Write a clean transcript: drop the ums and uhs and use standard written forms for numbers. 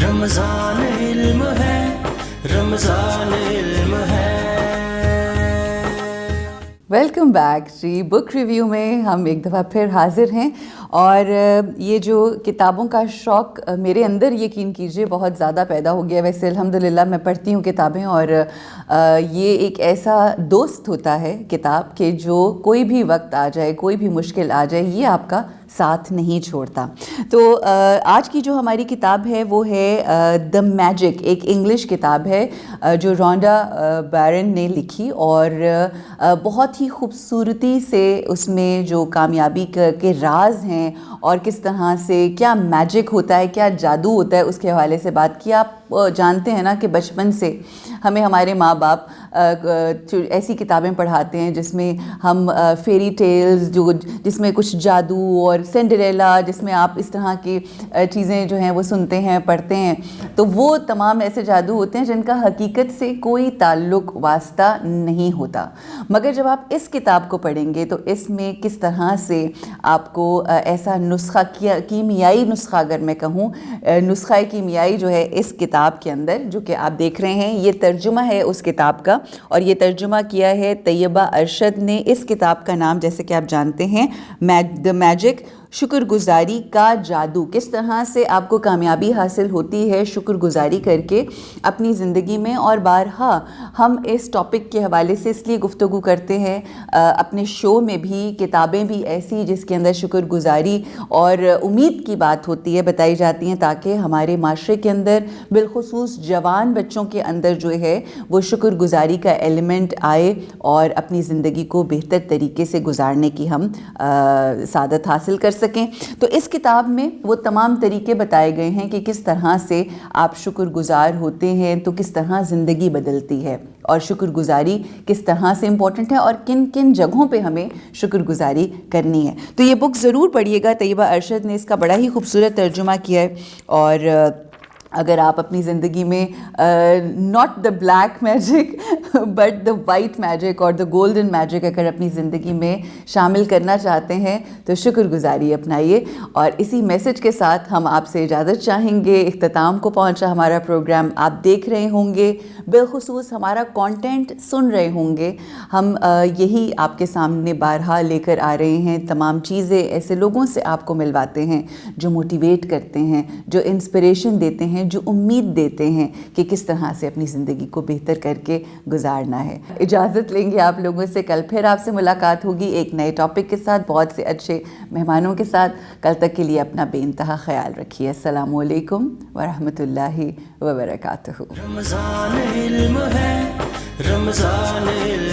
رمضان علم ہے، رمضان علم ہے۔ ویلکم بیک جی، بک ریویو میں ہم ایک دفعہ پھر حاضر ہیں، اور یہ جو کتابوں کا شوق میرے اندر یقین کیجئے بہت زیادہ پیدا ہو گیا۔ ویسے الحمدللہ میں پڑھتی ہوں کتابیں، اور یہ ایک ایسا دوست ہوتا ہے کتاب کہ جو کوئی بھی وقت آ جائے، کوئی بھی مشکل آ جائے، یہ آپ کا ساتھ نہیں چھوڑتا۔ تو آج کی جو ہماری کتاب ہے وہ ہے دا میجک، ایک انگلش کتاب ہے جو رونڈا بیرن نے لکھی، اور بہت ہی خوبصورتی سے اس میں جو کامیابی کے راز ہیں اور کس طرح سے کیا میجک ہوتا ہے، کیا جادو ہوتا ہے، اس کے حوالے سے بات کی۔ آپ جانتے ہیں نا کہ بچپن سے ہمیں ہمارے ماں باپ ایسی کتابیں پڑھاتے ہیں جس میں ہم فیری ٹیلز، جس میں کچھ جادو، اور سنڈریلا جس میں آپ اس طرح کی چیزیں جو ہیں وہ سنتے ہیں، پڑھتے ہیں۔ تو وہ تمام ایسے جادو ہوتے ہیں جن کا حقیقت سے کوئی تعلق واسطہ نہیں ہوتا، مگر جب آپ اس کتاب کو پڑھیں گے تو اس میں کس طرح سے آپ کو ایسا نسخہ، کیمیائی نسخہ اگر میں کہوں، نسخہ کیمیائی جو ہے اس کتاب کے اندر، جو کہ آپ دیکھ رہے ہیں، یہ ترجمہ ہے اس کتاب کا، اور یہ ترجمہ کیا ہے طیبہ ارشد نے۔ اس کتاب کا نام جیسے کہ آپ جانتے ہیں دا میجک، شکر گزاری کا جادو۔ کس طرح سے آپ کو کامیابی حاصل ہوتی ہے شکر گزاری کر کے اپنی زندگی میں، اور بارہا ہم اس ٹاپک کے حوالے سے اس لیے گفتگو کرتے ہیں اپنے شو میں بھی، کتابیں بھی ایسی جس کے اندر شکر گزاری اور امید کی بات ہوتی ہے، بتائی جاتی ہیں، تاکہ ہمارے معاشرے کے اندر بالخصوص جوان بچوں کے اندر جو ہے وہ شکر گزاری کا ایلیمنٹ آئے اور اپنی زندگی کو بہتر طریقے سے گزارنے کی ہم سعادت حاصل کر سکیں۔ تو اس کتاب میں وہ تمام طریقے بتائے گئے ہیں کہ کس طرح سے آپ شکر گزار ہوتے ہیں تو کس طرح زندگی بدلتی ہے، اور شکر گزاری کس طرح سے امپورٹنٹ ہے، اور کن کن جگہوں پہ ہمیں شکر گزاری کرنی ہے۔ تو یہ بک ضرور پڑھیے گا، طیبہ ارشد نے اس کا بڑا ہی خوبصورت ترجمہ کیا ہے۔ اور اگر آپ اپنی زندگی میں not the black magic but the white magic اور دا گولڈن میجک اگر اپنی زندگی میں شامل کرنا چاہتے ہیں تو شکر گزاری اپنائیے۔ اور اسی میسج کے ساتھ ہم آپ سے اجازت چاہیں گے۔ اختتام کو پہنچا ہمارا پروگرام، آپ دیکھ رہے ہوں گے، بالخصوص ہمارا کانٹینٹ سن رہے ہوں گے، ہم یہی آپ کے سامنے بارہا لے کر آ رہے ہیں، تمام چیزیں ایسے لوگوں سے آپ کو ملواتے ہیں جو موٹیویٹ کرتے ہیں، جو انسپریشن دیتے ہیں، جو امید دیتے ہیں کہ کس طرح سے اپنی زندگی کو بہتر کر کے گزارنا ہے۔ اجازت لیں گے آپ لوگوں سے، کل پھر آپ سے ملاقات ہوگی ایک نئے ٹاپک کے ساتھ، بہت سے اچھے مہمانوں کے ساتھ۔ کل تک کے لیے اپنا بے انتہا خیال رکھیے۔ السلام علیکم ورحمۃ اللہ وبرکاتہ۔ رمضان علم ہے، رمضان علم